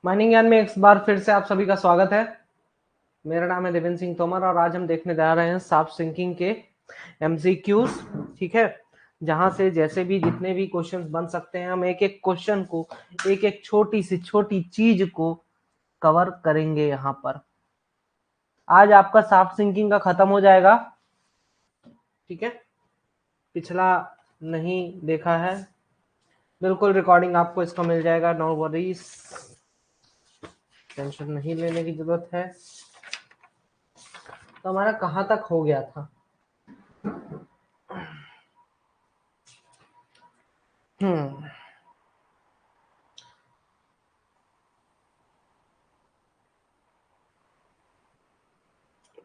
Mining ज्ञान में एक बार फिर से आप सभी का स्वागत है। मेरा नाम है देवेंद्र सिंह तोमर और आज हम देखने जा रहे हैं शाफ्ट सिंकिंग के एमसीक्यूज। ठीक है, जहां से जैसे भी जितने भी क्वेश्चंस बन सकते हैं हम एक एक क्वेश्चन को, एक एक छोटी से छोटी चीज को कवर करेंगे। यहाँ पर आज आपका शाफ्ट सिंकिंग का खत्म हो जाएगा। ठीक है, पिछला नहीं देखा है, बिल्कुल रिकॉर्डिंग आपको इसका मिल जाएगा। नो वरीज, टेंशन नहीं लेने की जरूरत है। तो हमारा कहाँ तक हो गया था?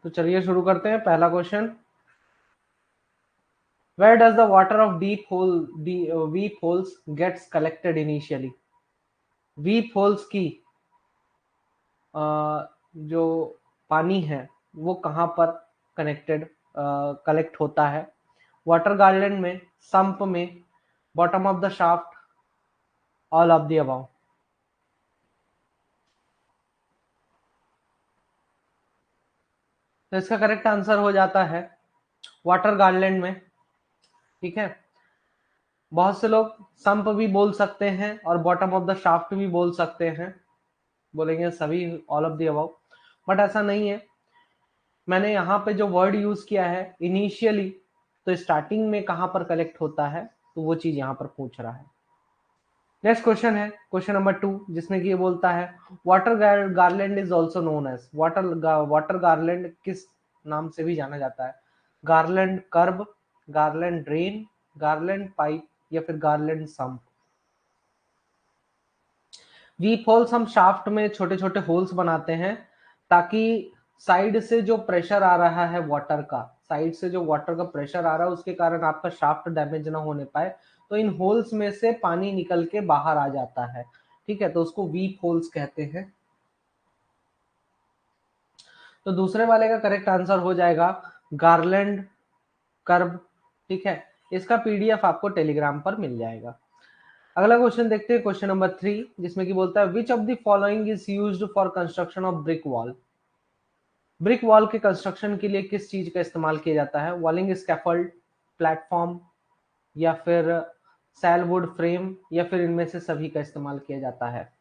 तो चलिए शुरू करते हैं। पहला question, where does the water of weep holes gets collected initially? Weep holes की जो पानी है वो कहाँ पर कलेक्ट होता है? वाटर गार्डन में, संप में, bottom of the shaft, all of the above. तो इसका करेक्ट आंसर हो जाता है वाटर गार्डन में। ठीक है, बहुत से लोग संप भी बोल सकते हैं और बॉटम ऑफ द शाफ्ट भी बोल सकते हैं, बोलेंगे सभी all of the above, but ऐसा नहीं है। मैंने यहाँ पे जो वर्ड यूज किया है इनिशियली, तो स्टार्टिंग में कहाँ पर कलेक्ट होता है तो वो चीज यहाँ पर पूछ रहा है। नेक्स्ट क्वेश्चन है क्वेश्चन नंबर 2, जिसमें कि ये बोलता है water garland is also known as, water garland किस नाम से भी जाना जाता है? Garland curb, garland drain, garland pipe या फिर गार्लैंड सम्प। वीप होल्स हम शाफ्ट में छोटे छोटे होल्स बनाते हैं ताकि साइड से जो प्रेशर आ रहा है वाटर का, साइड से जो वाटर का प्रेशर आ रहा है उसके कारण आपका शाफ्ट डैमेज ना होने पाए, तो इन होल्स में से पानी निकल के बाहर आ जाता है। ठीक है, तो उसको वीप होल्स कहते हैं। तो दूसरे वाले का करेक्ट आंसर हो जाएगा गार्लैंड कर्व। ठीक है, इसका पीडीएफ आपको टेलीग्राम पर मिल जाएगा। अगला क्वेश्चन देखते हैं, क्वेश्चन नंबर 3, जिसमें कि बोलता है which of the following is used for construction of brick wall. Brick wall के कंस्ट्रक्शन के लिए किस चीज का इस्तेमाल किया जाता है? वॉलिंग स्कैफोल्ड, प्लेटफॉर्म या फिर सैलवुड फ्रेम या फिर इनमें से सभी का इस्तेमाल किया जाता है?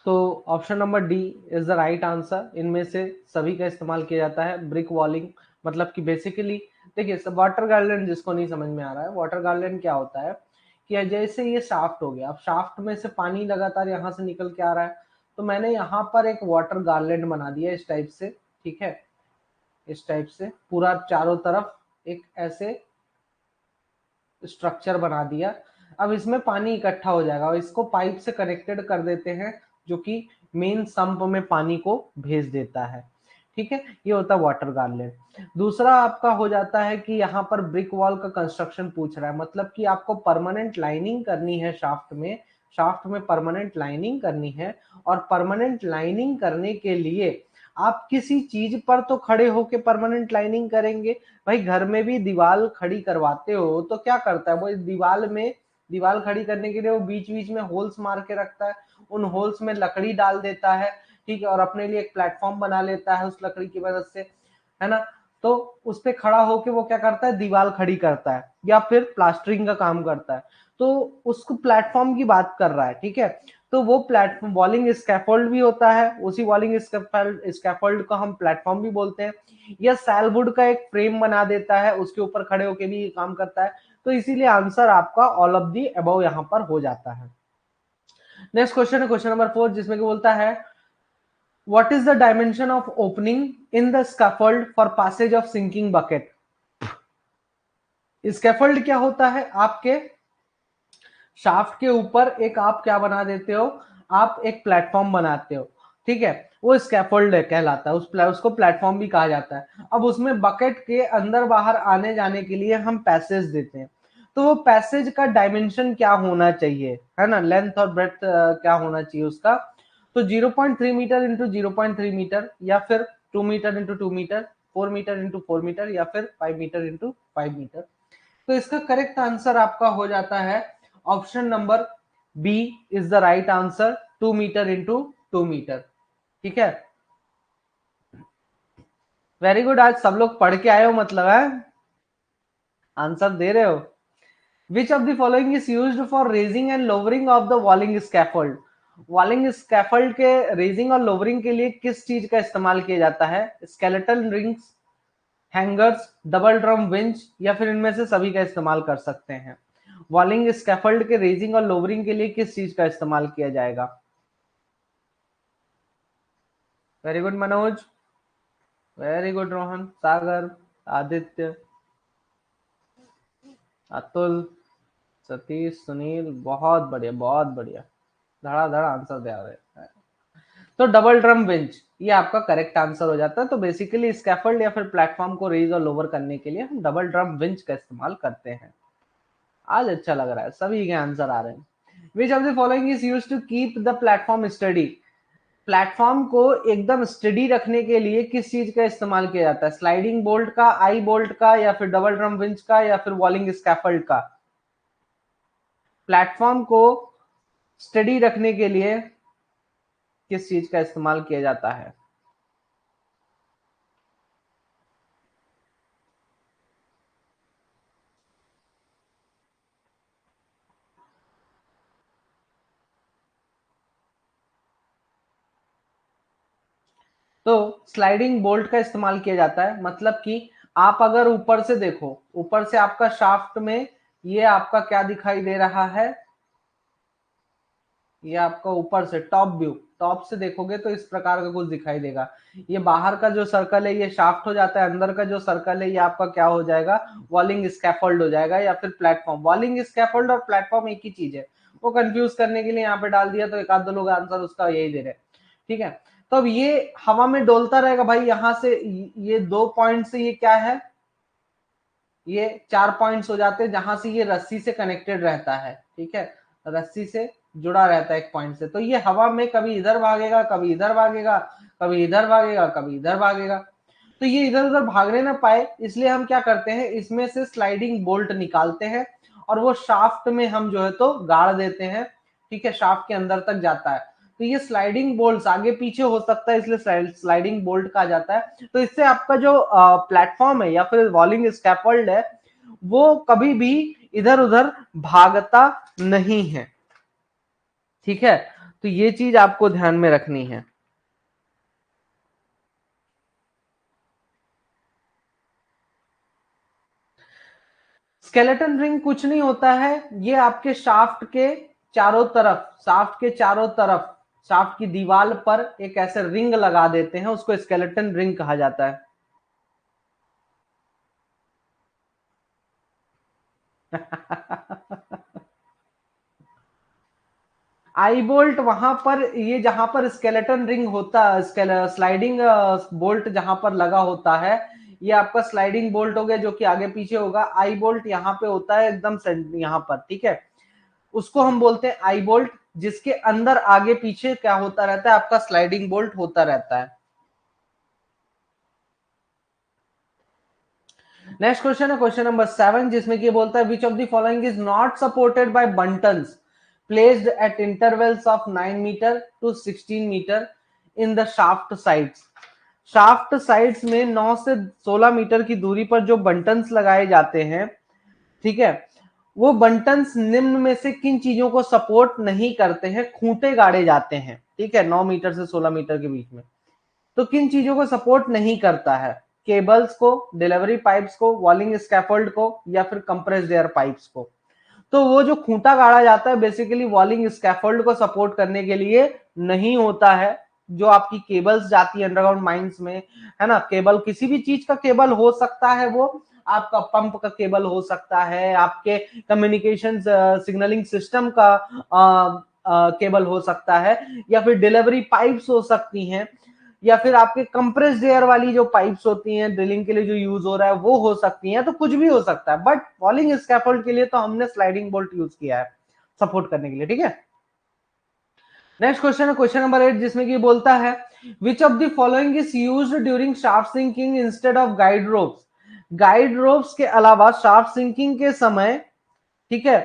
तो option number D is the right answer. इनमें से सभी का इस्तेमाल किया जाता है। ब्रिक वॉलिंग मतलब कि बेसिकली देखिए, वाटर गार्डन जिसको नहीं समझ में आ रहा है, वाटर गार्डन क्या होता है कि जैसे ये शाफ्ट हो गया, अब शाफ्ट में से पानी लगातार यहाँ से निकल के आ रहा है, तो मैंने यहाँ पर एक वाटर गार्लैंड बना दिया इस टाइप से। ठीक है, इस टाइप से पूरा चारों तरफ एक ऐसे स्ट्रक्चर बना दिया। अब इसमें पानी इकट्ठा हो जाएगा और इसको पाइप से कनेक्टेड कर देते हैं, जो कि मेन संप में पानी को भेज देता है। ठीक है, ये होता है वाटर गार्लैंड। दूसरा आपका हो जाता है कि यहाँ पर ब्रिक वॉल का कंस्ट्रक्शन पूछ रहा है, मतलब कि आपको परमानेंट लाइनिंग करनी है शाफ्ट में, शाफ्ट में परमानेंट लाइनिंग करनी है। और परमानेंट लाइनिंग करने के लिए आप किसी चीज पर तो खड़े होके परमानेंट लाइनिंग करेंगे। भाई घर में भी दीवार खड़ी करवाते हो तो क्या करता है वो, दीवार में दीवार खड़ी करने के लिए वो बीच बीच में होल्स मार के रखता है, उन होल्स में लकड़ी डाल देता है। ठीक है, और अपने लिए एक प्लेटफॉर्म बना लेता है उस लकड़ी की मदद से, है ना। तो उस पे खड़ा होके वो क्या करता है, दीवार खड़ी करता है या फिर प्लास्टरिंग का काम करता है। तो उसको प्लेटफॉर्म की बात कर रहा है। ठीक है, तो वो प्लेटफॉर्म वॉलिंग स्कैफोल्ड भी होता है, उसी वॉलिंग स्कैफोल्ड को हम प्लेटफॉर्म भी बोलते हैं। या सैलवुड का एक फ्रेम बना देता है, उसके ऊपर खड़े होके भी ये काम करता है। तो इसीलिए आंसर आपका ऑल ऑफ दी अबव यहां पर हो जाता है। नेक्स्ट क्वेश्चन है क्वेश्चन नंबर 4, जिसमें कि बोलता है what is the dimension of opening in the scaffold for passage of sinking bucket. Scaffold क्या होता है, आपके शाफ्ट के ऊपर एक आप क्या बना देते हो, आप एक प्लेटफॉर्म बनाते हो। ठीक है, वो स्कैफोल्ड कहलाता है, उसको प्लेटफॉर्म भी कहा जाता है। अब उसमें बकेट के अंदर बाहर आने जाने के लिए हम पैसेज देते हैं, तो वो पैसेज का डायमेंशन क्या होना चाहिए, है ना, लेंथ और ब्रेड्थ क्या होना चाहिए उसका। तो 0.3 मीटर इंटू 0.3 मीटर या फिर 2 metre into 2 metre 4 metre into 4 metre या फिर 5 मीटर इंटू 5 मीटर। तो इसका करेक्ट आंसर आपका हो जाता है option number B is the right answer, 2 metre into 2 metre. ठीक है, वेरी गुड, आज सब लोग पढ़ के आए हो मतलब है, आंसर दे रहे हो। Which of the following is used for raising and lowering of the walling scaffold? वॉलिंग scaffold के रेजिंग और लोवरिंग के लिए किस चीज का इस्तेमाल किया जाता है? Skeleton rings, hangers, double drum winch या फिर इनमें से सभी का इस्तेमाल कर सकते हैं। वॉलिंग स्कैफोल्ड के रेजिंग और लोवरिंग के लिए किस चीज का इस्तेमाल किया जाएगा? Very good Manoj, very good Rohan, Sagar, Aditya, Atul, Satish, Sunil, बहुत बढ़िया बहुत बढ़िया, धड़ाधड़ आंसर दे रहे हैं। तो डबल ड्रम विंच ये आपका करेक्ट आंसर हो जाता है। तो बेसिकली स्कैफोल्ड या फिर प्लेटफॉर्म को रेज और लोवर करने के लिए हम डबल ड्रम विंच का इस्तेमाल करते हैं। आज अच्छा लग रहा है, सभी के आंसर आ रहे हैं। Which of the following is used to keep the platform steady? Platform को एकदम स्टडी रखने के लिए किस चीज का इस्तेमाल किया जाता है? स्लाइडिंग बोल्ट का, आई बोल्ट का या फिर डबल ड्रम विंच का या फिर वॉलिंग स्कैफोल्ड का? प्लेटफॉर्म को स्टडी रखने के लिए किस चीज का इस्तेमाल किया जाता है? तो स्लाइडिंग बोल्ट का इस्तेमाल किया जाता है, मतलब कि आप अगर ऊपर से देखो, ऊपर से आपका शाफ्ट में ये आपका क्या दिखाई दे रहा है? ये आपका ऊपर से टॉप व्यू, टॉप से देखोगे तो इस प्रकार का कुछ दिखाई देगा। ये बाहर का जो सर्कल है ये शाफ्ट हो जाता है, अंदर का जो सर्कल है ये आपका क्या हो जाएगा? वॉलिंग स्कैफोल्ड हो जाएगा या फिर प्लेटफॉर्म। वॉलिंग स्कैफोल्ड और प्लेटफॉर्म एक ही चीज है, वो कंफ्यूज करने के लिए यहाँ पे डाल दिया, तो एक आध दो लोग आंसर उसका यही दे रहे हैं। ठीक है, तो अब ये हवा में डोलता रहेगा भाई, यहाँ से ये 2 पॉइंट से ये क्या है? ये 4 पॉइंट्स हो जाते हैं जहां से ये रस्सी से कनेक्टेड रहता है। ठीक है, रस्सी से जुड़ा रहता है एक पॉइंट से। तो ये हवा में कभी इधर भागेगा, कभी इधर भागेगा, कभी इधर भागेगा, कभी इधर भागेगा। तो ये इधर उधर भागने ना पाए, इसलिए हम क्या करते हैं, इसमें से स्लाइडिंग बोल्ट निकालते हैं और वो शाफ्ट में हम जो है तो गाड़ देते हैं। ठीक है, शाफ्ट के अंदर तक जाता है। तो ये स्लाइडिंग बोल्ट आगे पीछे हो सकता है, इसलिए स्लाइडिंग बोल्ट कहा जाता है। तो इससे आपका जो प्लेटफॉर्म है या फिर वॉलिंग स्कैफोल्ड है वो कभी भी इधर उधर भागता नहीं है। ठीक है, तो ये चीज आपको ध्यान में रखनी है। स्केलेटन रिंग कुछ नहीं होता है, ये आपके शाफ्ट के चारों तरफ, शाफ्ट के चारों तरफ, शाफ्ट की दीवार पर एक ऐसे रिंग लगा देते हैं, उसको स्केलेटन रिंग कहा जाता है। आई बोल्ट वहां पर, ये जहां पर स्केलेटन रिंग होता है, स्लाइडिंग बोल्ट जहां पर लगा होता है, ये आपका स्लाइडिंग बोल्ट हो गया जो कि आगे पीछे होगा। आई बोल्ट यहाँ पे होता है एकदम यहाँ पर। ठीक है, उसको हम बोलते हैं आई बोल्ट, जिसके अंदर आगे पीछे क्या होता रहता है? आपका स्लाइडिंग बोल्ट होता रहता है। नेक्स्ट क्वेश्चन है क्वेश्चन नंबर 7, जिसमें कि बोलता है which of the following is not supported by buntons placed at intervals of 9 metre to 16 metre in the shaft sides? Shaft sides में 9 से 16 मीटर की दूरी पर जो बंटन्स लगाए जाते हैं, ठीक है, वो बंटन्स निम्न में से किन चीजों को सपोर्ट नहीं करते हैं? खूंटे गाड़े जाते हैं, ठीक है, 9 मीटर से 16 मीटर के बीच में। तो किन चीजों को सपोर्ट नहीं करता है? केबल्स को, डिलीवरी पाइप्स को, वॉलिंग स्कैफोल्ड को या फिर कंप्रेस्ड एयर पाइप्स को? तो वो जो खूंटा गाड़ा जाता है बेसिकली वॉलिंग स्कैफोल्ड को सपोर्ट करने के लिए नहीं होता है। जो आपकी केबल्स जाती है अंडरग्राउंड माइंस में, है ना, केबल किसी भी चीज का केबल हो सकता है, वो आपका पंप का केबल हो सकता है, आपके कम्युनिकेशन सिग्नलिंग सिस्टम का केबल हो सकता है, या फिर डिलीवरी पाइप्स हो सकती हैं, या फिर आपके कंप्रेस्ड एयर वाली जो पाइप्स होती हैं ड्रिलिंग के लिए जो यूज हो रहा है वो हो सकती हैं। तो कुछ भी हो सकता है, बट वॉलिंग स्कैफोल्ड के लिए तो हमने स्लाइडिंग बोल्ट यूज किया है सपोर्ट करने के लिए। ठीक है, नेक्स्ट क्वेश्चन है क्वेश्चन नंबर 8, जिसमें कि बोलता है which of the following is used during shaft sinking instead of guide ropes? Guide ropes के अलावा शाफ्ट सिंकिंग के समय, ठीक है,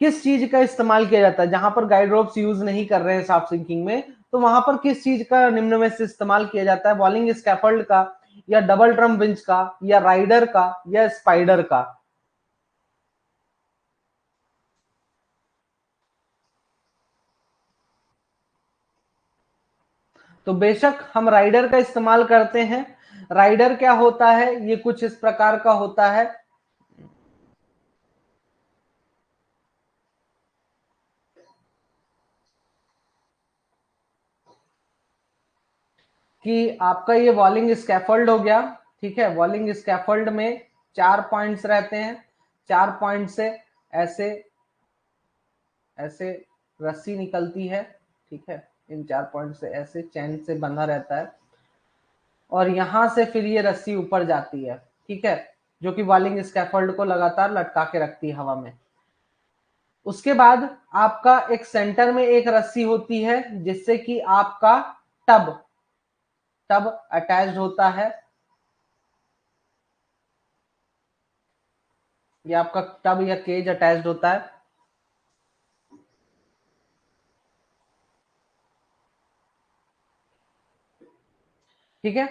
किस चीज का इस्तेमाल किया जाता है? जहां पर गाइड रोप्स यूज नहीं कर रहे हैं शाफ्ट सिंकिंग में, तो वहां पर किस चीज का निम्न में से इस्तेमाल किया जाता है? वॉलिंग स्कैफोल्ड का, या डबल ड्रम विंच का, या राइडर का, या स्पाइडर का? तो बेशक हम राइडर का इस्तेमाल करते हैं। राइडर क्या होता है? ये कुछ इस प्रकार का होता है कि आपका ये वॉलिंग स्कैफोल्ड हो गया, ठीक है। वॉलिंग स्कैफोल्ड में 4 पॉइंट्स रहते हैं, 4 पॉइंट से ऐसे ऐसे रस्सी निकलती है, ठीक है। इन 4 पॉइंट से ऐसे चैन से बंधा रहता है, और यहां से फिर ये रस्सी ऊपर जाती है, ठीक है, जो कि वॉलिंग स्कैफोल्ड को लगातार लटका के रखती है हवा में। उसके बाद आपका एक सेंटर में एक रस्सी होती है, जिससे कि आपका टब टब अटैच्ड होता है। ये आपका टब या केज अटैच्ड होता है, ठीक है।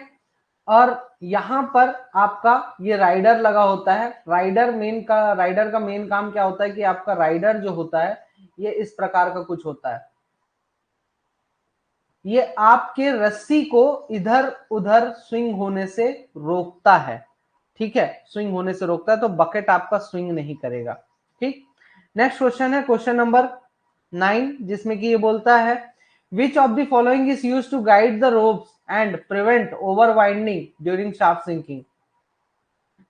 और यहां पर आपका ये राइडर लगा होता है। राइडर का मेन काम क्या होता है कि आपका राइडर जो होता है ये इस प्रकार का कुछ होता है। ये आपके रस्सी को इधर उधर स्विंग होने से रोकता है, ठीक है, स्विंग होने से रोकता है, तो बकेट आपका स्विंग नहीं करेगा, ठीक। नेक्स्ट क्वेश्चन है क्वेश्चन नंबर 9, जिसमें कि ये बोलता है which of the following is used to guide the ropes and prevent over winding during shaft sinking?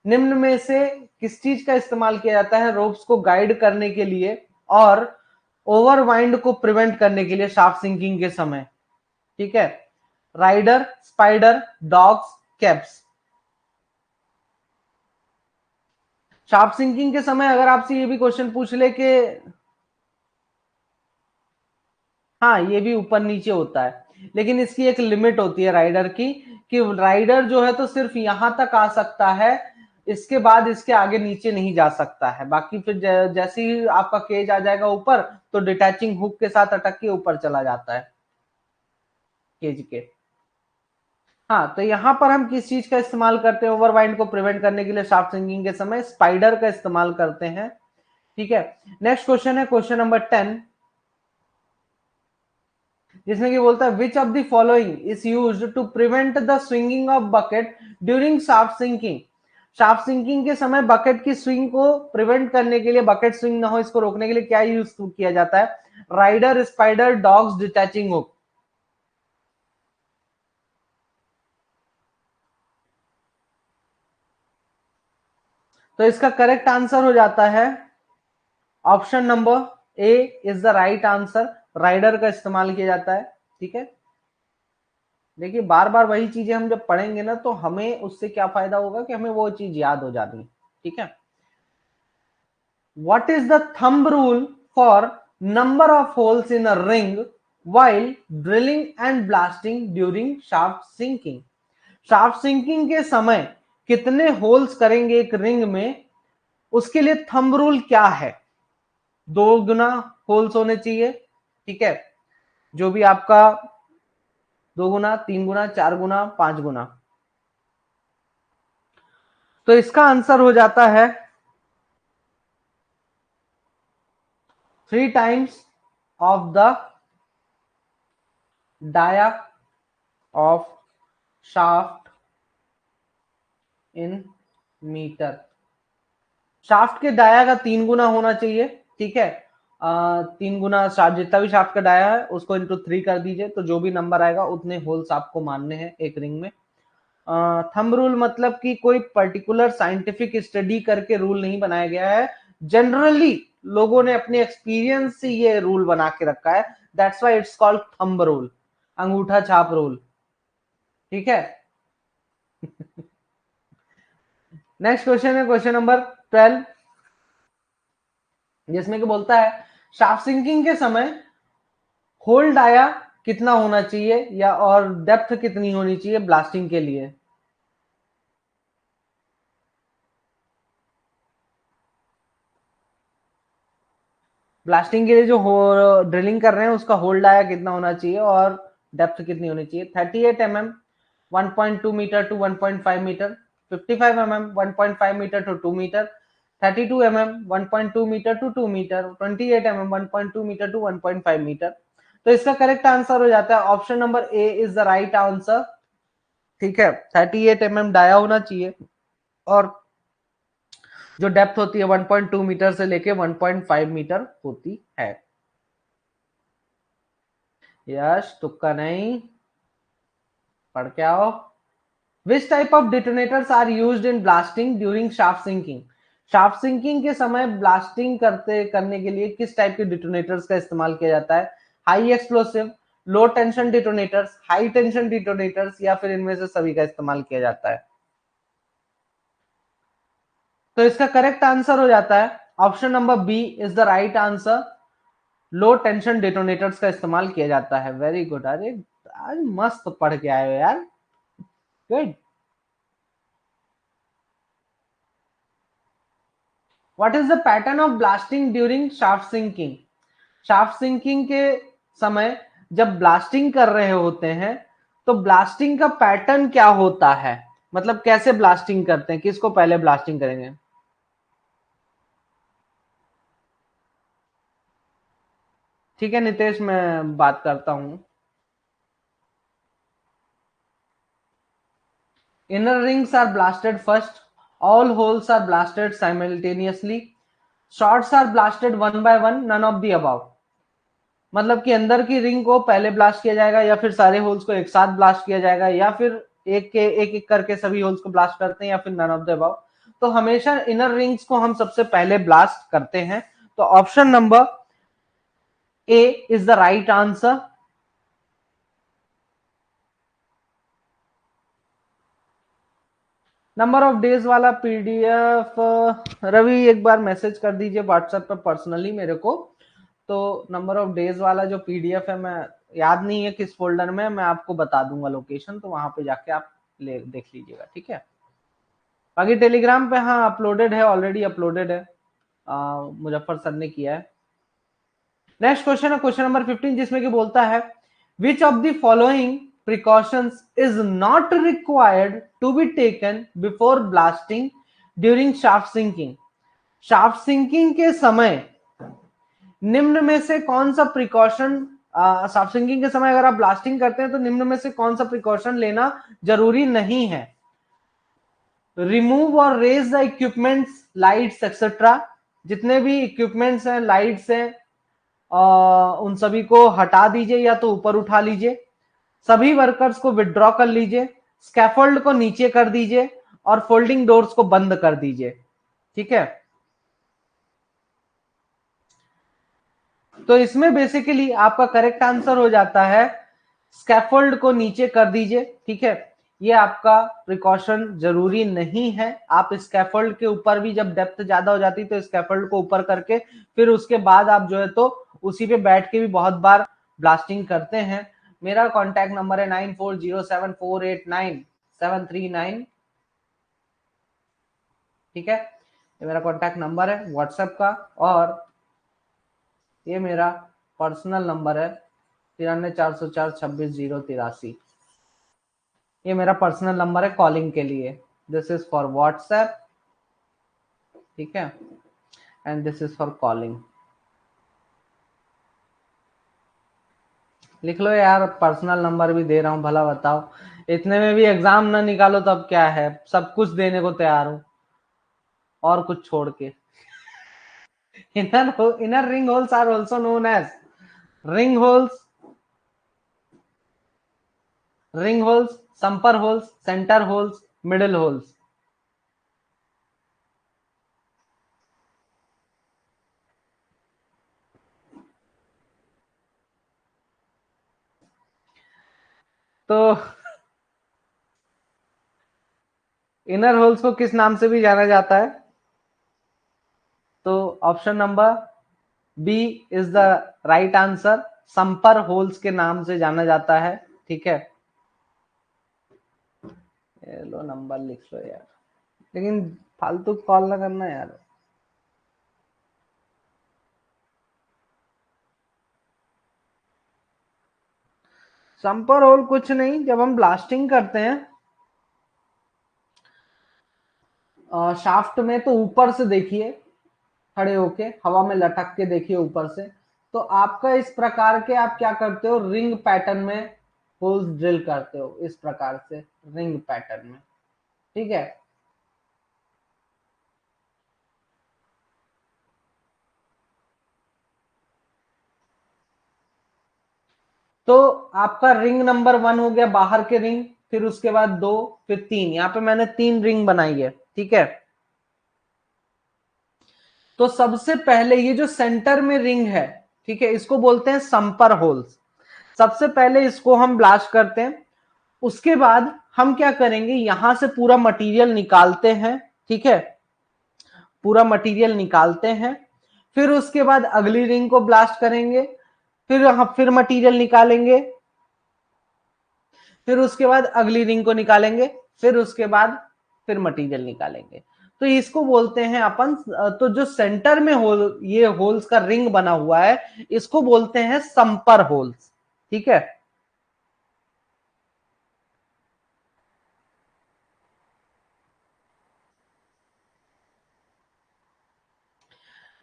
निम्न में से किस चीज का इस्तेमाल किया जाता है रोप्स को गाइड करने के लिए और ओवर वाइंड को प्रिवेंट करने के लिए शाफ्ट सिंकिंग के समय? ठीक है, rider, spider, dogs, caps. Shaft sinking के समय अगर आपसे ये भी क्वेश्चन पूछ ले कि हाँ ये भी ऊपर नीचे होता है, लेकिन इसकी एक लिमिट होती है राइडर की, कि राइडर जो है तो सिर्फ यहां तक आ सकता है, इसके बाद इसके आगे नीचे नहीं जा सकता है। बाकी फिर जैसे ही आपका केज आ जाएगा ऊपर, तो डिटैचिंग हुक के साथ अटक के ऊपर चला जाता है केज के। हाँ, तो यहां पर हम किस चीज का इस्तेमाल करते हैं ओवरवाइंड को प्रिवेंट करने के लिए शाफ्ट सिंकिंग के समय? स्पाइडर का इस्तेमाल करते हैं, ठीक है। नेक्स्ट क्वेश्चन है क्वेश्चन नंबर 10, जिसमें कि बोलता है which of the following is used to prevent the swinging of bucket during shaft sinking? Shaft sinking के समय बकेट की स्विंग को प्रिवेंट करने के लिए, बकेट स्विंग ना हो इसको रोकने के लिए क्या यूज किया जाता है? Rider, spider, dogs, detaching hook. तो इसका करेक्ट आंसर हो जाता है option number A is the right answer. Rider का इस्तेमाल किया जाता है, ठीक है। देखिए बार बार वही चीजें हम जब पढ़ेंगे ना, तो हमें उससे क्या फायदा होगा कि हमें वो चीज याद हो जानी, ठीक है। What is the thumb rule for number of holes in a ring while drilling and blasting during shaft sinking? Shaft sinking के समय कितने होल्स करेंगे एक रिंग में, उसके लिए थंब रूल क्या है? 2 गुना होल्स होने चाहिए, ठीक है, जो भी आपका 2 गुना, 3 गुना, 4 गुना, 5 गुना। तो इसका आंसर हो जाता है 3 times of the dia of shaft in metre. Shaft के डाया का 3 गुना होना चाहिए, ठीक है। 3 गुना शाफ्ट, जितना भी शाफ्ट का डाया है उसको इंटू 3 कर दीजिए, तो जो भी नंबर आएगा उतने होल्स आपको मानने हैं एक रिंग में। थंब रूल मतलब कि कोई पर्टिकुलर साइंटिफिक स्टडी करके रूल नहीं बनाया गया है, जनरली लोगों ने अपने एक्सपीरियंस से ये रूल बना के रखा है, that's why it's called thumb rule, अंगूठा छाप रूल, ठीक है। नेक्स्ट क्वेश्चन है क्वेश्चन नंबर 12, जिसमें कि बोलता है शाफ्ट सिंकिंग के समय होल डाया कितना होना चाहिए या और डेप्थ कितनी होनी चाहिए ब्लास्टिंग के लिए? ब्लास्टिंग के लिए जो ड्रिलिंग कर रहे हैं उसका होल डाया कितना होना चाहिए और डेप्थ कितनी होनी चाहिए? 38 mm 1.2 metre to 1.5 metre, 55 mm 1.5 metre to 2 metre, 32 mm 1.2 metre to 2 metre, 28 mm 1.2 metre to 1.5 metre. तो इसका करेक्ट आंसर हो जाता है option number A is the right answer. ठीक है, 38 mm डाया होना चाहिए और जो डेप्थ होती है 1.2 मीटर से लेके 1.5 मीटर होती है। यश तुक्का नहीं, पढ़ के आओ। Which type of detonators are used in blasting during shaft sinking? Shaft sinking के समय ब्लास्टिंग करने के लिए किस टाइप के डिटोनेटर्स का इस्तेमाल किया जाता है? High explosive, low tension detonators, high tension detonators, या फिर इनमें से सभी का इस्तेमाल किया जाता है? तो इसका करेक्ट आंसर हो जाता है option number B is the right answer. Low tension detonators का इस्तेमाल किया जाता है। वेरी गुड, अरे आज मस्त पढ़ के आए हो यार, good. What is the pattern of blasting during shaft sinking? Shaft sinking के समय जब ब्लास्टिंग कर रहे होते हैं तो ब्लास्टिंग का पैटर्न क्या होता है? मतलब कैसे ब्लास्टिंग करते हैं, किसको पहले ब्लास्टिंग करेंगे? ठीक है नितेश, मैं बात करता हूं। Inner rings are blasted first. All holes are blasted simultaneously. Shots are blasted one by one. None of the above. मतलब कि अंदर की रिंग को पहले ब्लास्ट किया जाएगा या फिर सारे होल्स को एक साथ ब्लास्ट किया जाएगा या फिर एक करके सभी होल्स को ब्लास्ट करते हैं या फिर नन ऑफ द अबव। तो हमेशा इनर रिंग्स को हम सबसे पहले ब्लास्ट करते हैं। तो option number A is the right answer. Number of days वाला पीडीएफ रवि एक बार मैसेज कर दीजिए व्हाट्सएप पर पर्सनली मेरे को। तो नंबर ऑफ डेज वाला जो पीडीएफ है, मैं याद नहीं है किस फोल्डर में, मैं आपको बता दूंगा लोकेशन, तो वहां पे जाके आप देख लीजिएगा। ठीक है, बाकी टेलीग्राम पे हाँ अपलोडेड है, ऑलरेडी अपलोडेड है, मुजफ्फर सर ने किया है। नेक्स्ट क्वेश्चन है क्वेश्चन नंबर 15, जिसमें कि बोलता है which of the following precautions is not required to be taken before blasting during shaft sinking? Shaft sinking के समय निम्न में से कौन सा प्रिकॉशन, शाफ्ट सिंकिंग के समय अगर आप ब्लास्टिंग करते हैं तो निम्न में से कौन सा प्रिकॉशन लेना जरूरी नहीं है? रिमूव और raise the equipments, lights etcetera. जितने भी इक्विपमेंट्स हैं, लाइट्स हैं, उन सभी को हटा दीजिए या तो ऊपर उठा लीजिए। सभी वर्कर्स को विड्रॉ कर लीजिए। स्कैफोल्ड को नीचे कर दीजिए और फोल्डिंग डोर्स को बंद कर दीजिए। ठीक है, तो इसमें बेसिकली आपका करेक्ट आंसर हो जाता है स्कैफोल्ड को नीचे कर दीजिए। ठीक है, ये आपका प्रिकॉशन जरूरी नहीं है। आप स्कैफोल्ड के ऊपर भी जब डेप्थ ज्यादा हो जाती है तो स्कैफोल्ड को ऊपर करके फिर उसके बाद आप जो है तो उसी पे बैठ के भी बहुत बार ब्लास्टिंग करते हैं। मेरा कॉन्टैक्ट नंबर है 9407489739। ठीक है, ये मेरा कॉन्टैक्ट नंबर है व्हाट्सएप का, और ये मेरा पर्सनल नंबर है 9340460083। ये मेरा पर्सनल नंबर है कॉलिंग के लिए। दिस इज फॉर व्हाट्सएप, ठीक है, and this is for calling. लिख लो यार, पर्सनल नंबर भी दे रहा हूं, भला बताओ, इतने में भी एग्जाम ना निकालो तो अब क्या है, सब कुछ देने को तैयार हूं और कुछ छोड़ के। Inner ring holes are also known as ring holes, ring holes, sumper holes, centre holes, middle holes. तो इनर होल्स को किस नाम से भी जाना जाता है? तो option number B is the right answer. Sumper holes के नाम से जाना जाता है। ठीक है, ये लो नंबर लिख लो यार, लेकिन फालतू कॉल ना करना यार। संपर होल कुछ नहीं, जब हम ब्लास्टिंग करते हैं शाफ्ट में, तो ऊपर से देखिए, खड़े होके हवा में लटक के देखिए ऊपर से, तो आपका इस प्रकार के आप क्या करते हो, रिंग पैटर्न में होल्स ड्रिल करते हो, इस प्रकार से रिंग पैटर्न में। ठीक है, तो आपका रिंग नंबर 1 हो गया बाहर के रिंग, फिर उसके बाद 2, फिर 3, यहाँ पे मैंने 3 रिंग बनाई है। ठीक है, तो सबसे पहले ये जो सेंटर में रिंग है, ठीक है, इसको बोलते हैं संपर होल्स। सबसे पहले इसको हम ब्लास्ट करते हैं, उसके बाद हम क्या करेंगे, यहां से पूरा मटेरियल निकालते हैं। ठीक है, पूरा मटेरियल निकालते हैं, फिर उसके बाद अगली रिंग को ब्लास्ट करेंगे, फिर मटेरियल निकालेंगे, फिर उसके बाद अगली रिंग को निकालेंगे, फिर उसके बाद फिर मटेरियल निकालेंगे। तो इसको बोलते हैं अपन, तो जो सेंटर में होल, ये होल्स का रिंग बना हुआ है, इसको बोलते हैं संपर होल्स। ठीक है,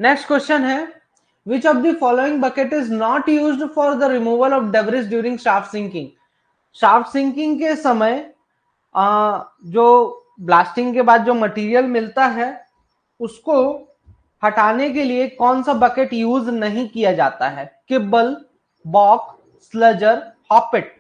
नेक्स्ट क्वेश्चन है, which of the following bucket is not used for the removal of debris during shaft sinking. Shaft sinking के समय जो ब्लास्टिंग के बाद जो मटेरियल मिलता है, उसको हटाने के लिए कौन सा बकेट यूज नहीं किया जाता है, किब्बल, बॉक, स्लजर, हॉपिट।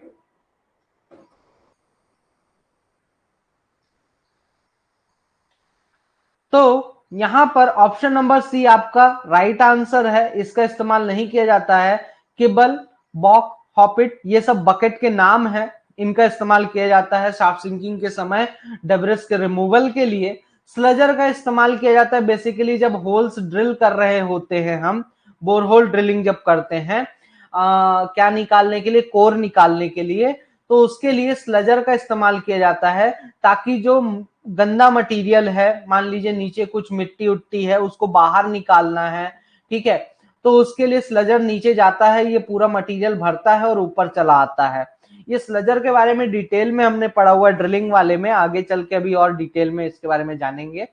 तो यहां पर ऑप्शन नंबर सी आपका राइट आंसर है, इसका इस्तेमाल नहीं किया जाता है। किबल, बॉक, हॉपिट, ये सब बकेट के नाम है, इनका इस्तेमाल किया जाता है शाफ्ट सिंकिंग के समय डेब्रिस के रिमूवल के लिए। स्लजर का इस्तेमाल किया जाता है बेसिकली जब होल्स ड्रिल कर रहे होते हैं, हम बोरहोल ड्रिलिंग जब करते हैं, क्या निकालने के लिए, कोर निकालने के लिए, तो उसके लिए स्लजर का इस्तेमाल किया जाता है, ताकि जो गंदा मटेरियल है, मान लीजिए नीचे कुछ मिट्टी उट्टी है, उसको बाहर निकालना है। ठीक है, तो उसके लिए स्लजर नीचे जाता है, ये पूरा मटेरियल भरता है और ऊपर चला आता है। ये स्लजर के बारे में डिटेल में हमने पढ़ा हुआ ड्रिलिंग वाले में, आगे चल के अभी और डिटेल में इसके बारे में जानेंगे।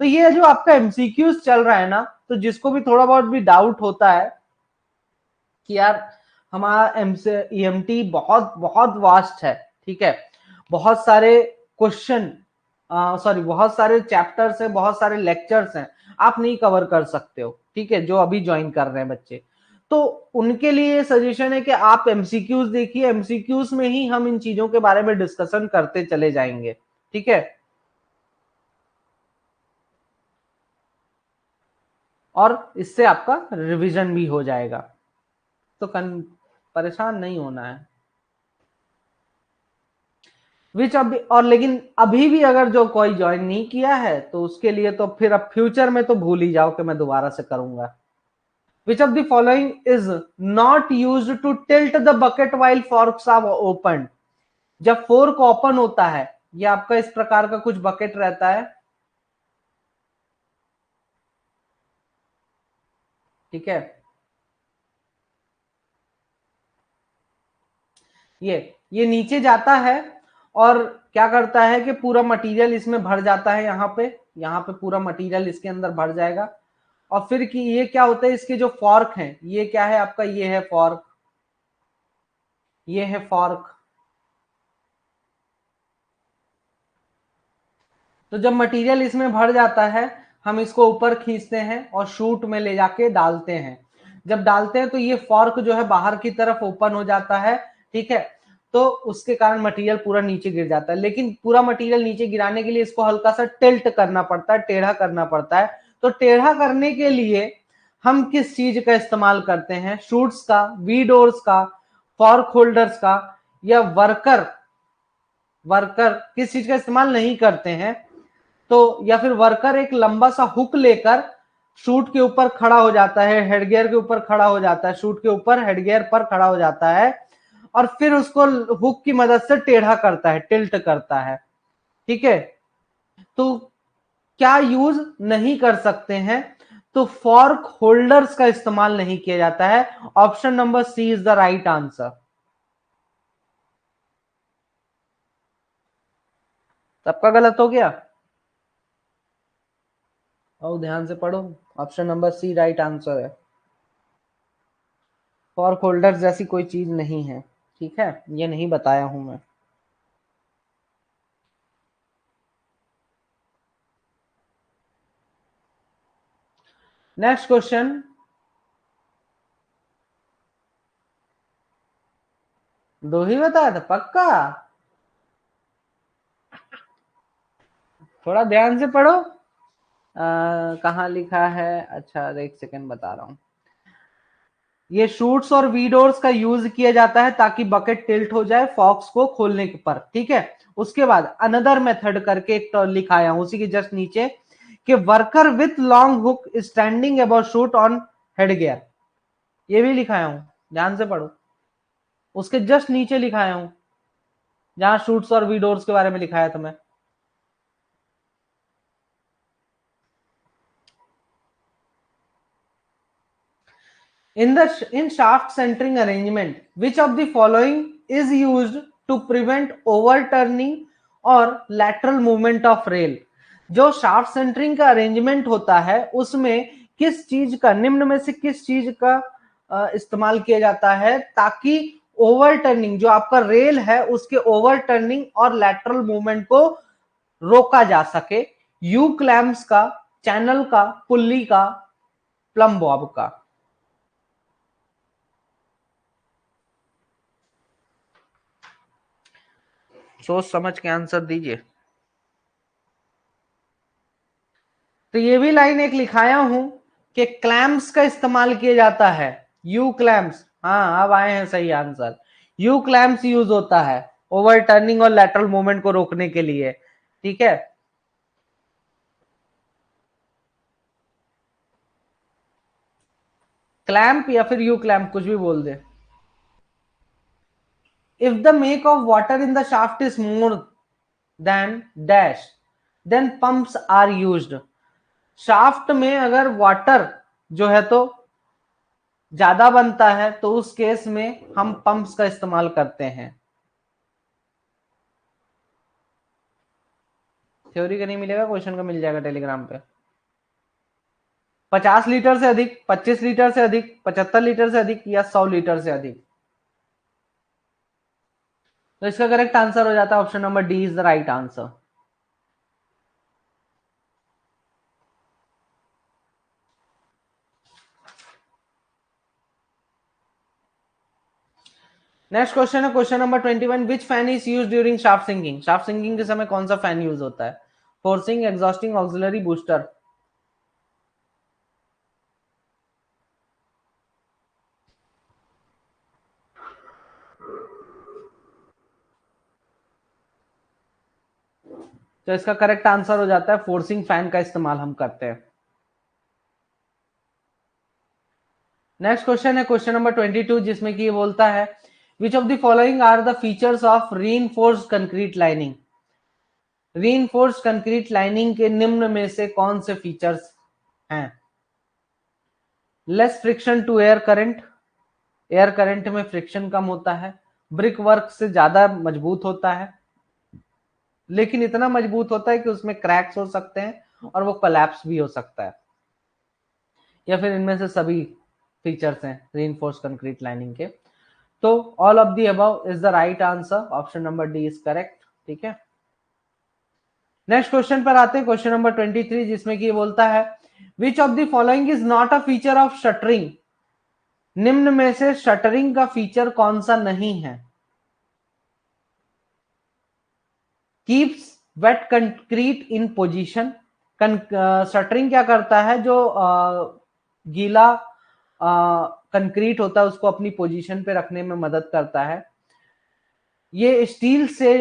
तो ये जो आपका एमसीक्यूज चल रहा है ना, तो जिसको भी थोड़ा बहुत भी डाउट होता है कि यार हमारा ईएमटी बहुत बहुत वास्ट है, ठीक है, बहुत सारे क्वेश्चन, सॉरी बहुत सारे चैप्टर्स है, बहुत सारे लेक्चर्स हैं, आप नहीं कवर कर सकते हो। ठीक है, जो अभी ज्वाइन कर रहे हैं बच्चे, तो उनके लिए सजेशन है कि आप एमसीक्यूज देखिए, एमसीक्यूज में ही हम इन चीजों के बारे में डिस्कशन करते चले जाएंगे। ठीक है, और इससे आपका रिवीजन भी हो जाएगा, तो परेशान नहीं होना है। विच अभी, और लेकिन अभी भी अगर जो कोई ज्वाइन नहीं किया है, तो उसके लिए तो फिर अब फ्यूचर में तो भूल ही जाओ कि मैं दोबारा से करूंगा। Which of the following is not use to tilt the bucket while forks are open. जब फोर्क ओपन होता है, ये आपका इस प्रकार का कुछ बकेट रहता है। ठीक है, ये नीचे जाता है, और क्या करता है कि पूरा मटेरियल इसमें भर जाता है, यहाँ पे पूरा मटेरियल इसके अंदर भर जाएगा। और फिर कि ये क्या होता है, इसके जो फॉर्क हैं, ये क्या है आपका, ये है फॉर्क, ये है फॉर्क। तो जब मटेरियल इसमें भर जाता है, हम इसको ऊपर खींचते हैं और शूट में ले जाके डालते हैं। जब डालते हैं तो ये फॉर्क जो है बाहर की तरफ ओपन हो जाता है। ठीक है, तो उसके कारण मटेरियल पूरा नीचे गिर जाता है, लेकिन पूरा मटेरियल नीचे गिराने के लिए इसको हल्का सा टिल्ट करना पड़ता है, टेढ़ा करना पड़ता है। तो टेढ़ा करने के लिए हम किस चीज का इस्तेमाल करते हैं, शूट्स का, वी डोर्स का, फॉर्क होल्डर्स का, या वर्कर, किस चीज का इस्तेमाल नहीं करते हैं। तो या फिर वर्कर एक लंबा सा हुक लेकर शूट के ऊपर खड़ा हो जाता है, हेडगियर के ऊपर खड़ा हो जाता है, शूट के ऊपर हेडगियर पर खड़ा हो जाता है और फिर उसको हुक की मदद से टेढ़ा करता है, टिल्ट करता है। ठीक है, तो क्या यूज नहीं कर सकते हैं? तो फॉर्क होल्डर्स का इस्तेमाल नहीं किया जाता है। Option number C is the right answer. सबका गलत हो गया? और ध्यान से पढ़ो, option number C right answer है। फॉर्क होल्डर्स जैसी कोई चीज नहीं है, ठीक है, ये नहीं बताया हूं मैं। Next question. दो ही बताया था पक्का? थोड़ा ध्यान से पढ़ो। कहाँ लिखा है? अच्छा एक सेकंड बता रहा हूं। ये शूट्स और वीडोर्स का यूज किया जाता है ताकि बकेट टिल्ट हो जाए फॉक्स को खोलने के पर, ठीक है। उसके बाद अनदर मेथड करके एक लिखा है उसी के जस्ट नीचे कि worker with long hook standing about shoot on head gear, ये भी लिखाया हूं, ध्यान से पढ़ो। उसके जस्ट नीचे लिखाया हूं जहां शूट्स और वीडोर्स के बारे में लिखाया था मैं। In shaft centering arrangement, which of the following is used to prevent overturning or lateral movement of rail? जो शाफ्ट सेंटरिंग का अरेंजमेंट होता है उसमें किस चीज का, निम्न में से किस चीज का इस्तेमाल किया जाता है ताकि ओवरटर्निंग, जो आपका रेल है उसके ओवरटर्निंग और लैटरल मूवमेंट को रोका जा सके? यू क्लैम्प्स का, चैनल का, पुल्ली का, प्लम बॉब का? सोच समझ के आंसर दीजिए। तो ये भी लाइन एक लिखाया हूं कि क्लैम्प्स का इस्तेमाल किया जाता है, यू क्लैम्प्स। हाँ अब आए हैं सही आंसर। यू क्लैम्प्स यूज होता है ओवर टर्निंग और लैटरल मूवमेंट को रोकने के लिए, ठीक है। क्लैंप या फिर यू क्लैंप, कुछ भी बोल दे। If the make of water in the shaft is more than dash, then pumps are used. Shaft में अगर वाटर जो है तो ज्यादा बनता है तो उस केस में हम पंप्स का इस्तेमाल करते हैं। थ्योरी का नहीं मिलेगा, क्वेश्चन का मिल जाएगा टेलीग्राम पे। 50 लीटर से अधिक, 25 लीटर से अधिक, 75 लीटर से अधिक या 100 लीटर से अधिक? तो इसका करेक्ट आंसर हो जाता है option number D is the right answer. Next question है question number 21। Which fan is use during shaft sinking? Shaft sinking के समय कौन सा फैन यूज होता है? Forcing, exhausting, auxiliary, booster? तो इसका करेक्ट आंसर हो जाता है फोर्सिंग फैन का इस्तेमाल हम करते हैं। नेक्स्ट क्वेश्चन है क्वेश्चन नंबर 22 जिसमें कि ये बोलता है which of the following are the features of reinforced concrete lining? Reinforced concrete lining के निम्न में से कौन से फीचर्स हैं? Less friction to air current, air current में फ्रिक्शन कम होता है, ब्रिक वर्क से ज्यादा मजबूत होता है लेकिन इतना मजबूत होता है कि उसमें क्रैक्स हो सकते हैं और वो कोलैप्स भी हो सकता है, या फिर इनमें से सभी फीचर्स हैं रीइंफोर्स्ड कंक्रीट लाइनिंग के? तो all of the above is the right answer, option number D is correct, ठीक है। नेक्स्ट क्वेश्चन पर आते हैं क्वेश्चन नंबर 23 जिसमें कि बोलता है which of the following is not a feature of shuttering? निम्न में से शटरिंग का फीचर कौन सा नहीं है? Keeps wet concrete in position. Shuttering क्या करता है, जो गीला कंक्रीट होता है उसको अपनी पोजीशन पे रखने में मदद करता है। ये स्टील से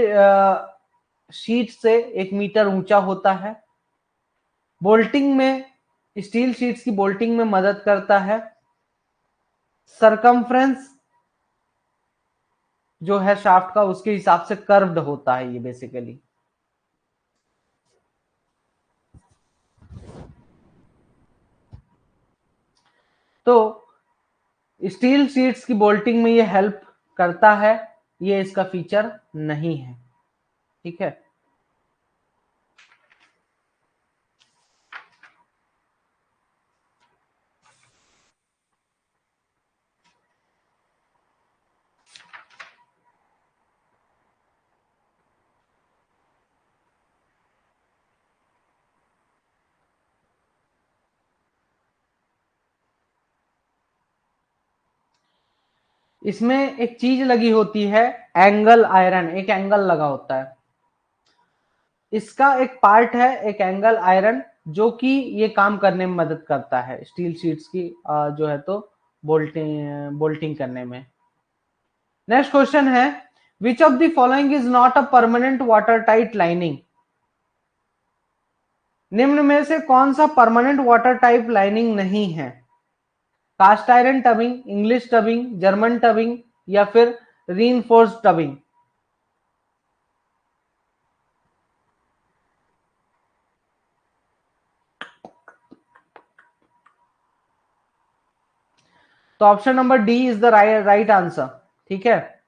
शीट से 1 मीटर ऊंचा होता है। बोल्टिंग में स्टील शीट्स की बोल्टिंग में मदद करता है। सरकमफ्रेंस जो है शाफ्ट का उसके हिसाब से कर्व्ड होता है ये बेसिकली। तो स्टील शीट्स की बोल्टिंग में ये हेल्प करता है, ये इसका फीचर नहीं है। ठीक है, इसमें एक चीज लगी होती है, एंगल आयरन, एक एंगल लगा होता है। इसका एक पार्ट है एक एंगल आयरन जो कि ये काम करने में मदद करता है स्टील शीट्स की जो है तो बोल्टिंग बोल्टिंग करने में। नेक्स्ट क्वेश्चन है, which of the following is not a permanent water tight lining. निम्न में से कौन सा परमानेंट वाटर टाइप लाइनिंग नहीं है? कास्ट आयरन टबिंग, इंग्लिश टबिंग, जर्मन टबिंग या फिर रीइंफोर्स्ड टबिंग। तो option number D is the right answer. ठीक है,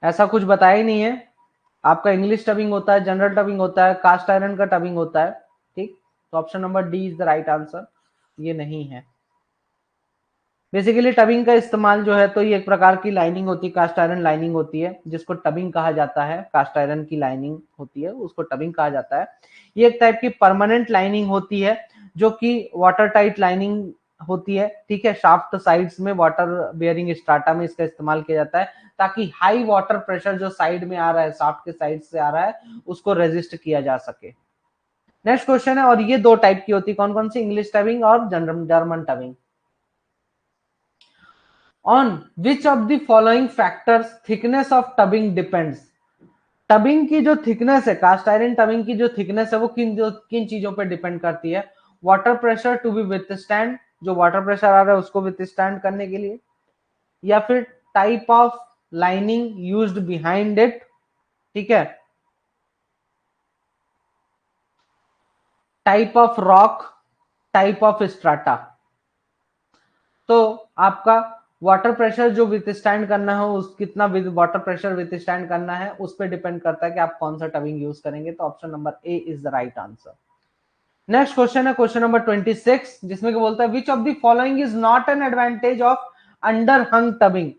ऐसा कुछ बताया ही नहीं है। आपका इंग्लिश टबिंग होता है, जनरल टबिंग होता है, कास्ट आयरन का टबिंग होता है। ठीक, तो option number D is the right answer, ये नहीं है। बेसिकली टबिंग का इस्तेमाल जो है तो ये एक प्रकार की लाइनिंग होती है, कास्ट आयरन लाइनिंग होती है जिसको टबिंग कहा जाता है। कास्ट आयरन की लाइनिंग होती है उसको टबिंग कहा जाता है। ये एक टाइप की परमानेंट लाइनिंग होती है जो कि वाटर टाइट लाइनिंग होती है। ठीक है, शाफ्ट साइड्स में वाटर बेयरिंग स्ट्राटा में इसका इस्तेमाल किया जाता है ताकि हाई वाटर प्रेशर जो साइड में आ रहा है, शाफ्ट के साइड से आ रहा है, उसको रेजिस्ट किया जा सके। नेक्स्ट क्वेश्चन है, और ये दो टाइप की होती है, कौन कौन सी? इंग्लिश टबिंग और German tubbing. On which of the following factors thickness of tubbing depends. Tubbing की जो थिकनेस है, कास्ट आयरन टबिंग की जो थिकनेस है वो किन चीजों पर डिपेंड करती है? Water pressure to be withstand, जो वाटर प्रेशर आ रहा है उसको विथस्टैंड करने के लिए, या फिर type of lining used behind it. ठीक है, type of rock, type of strata. तो आपका वाटर प्रेशर जो विथस्टैंड करना है, उस कितना वाटर प्रेशर विथस्टैंड करना है उस पर डिपेंड करता है कि आप कौन सा टबिंग यूज करेंगे। तो option number A is the right answer. Next question है क्वेश्चन नंबर 26, जिसमें कि बोलता है which of the following is not an advantage of underhung tubbing.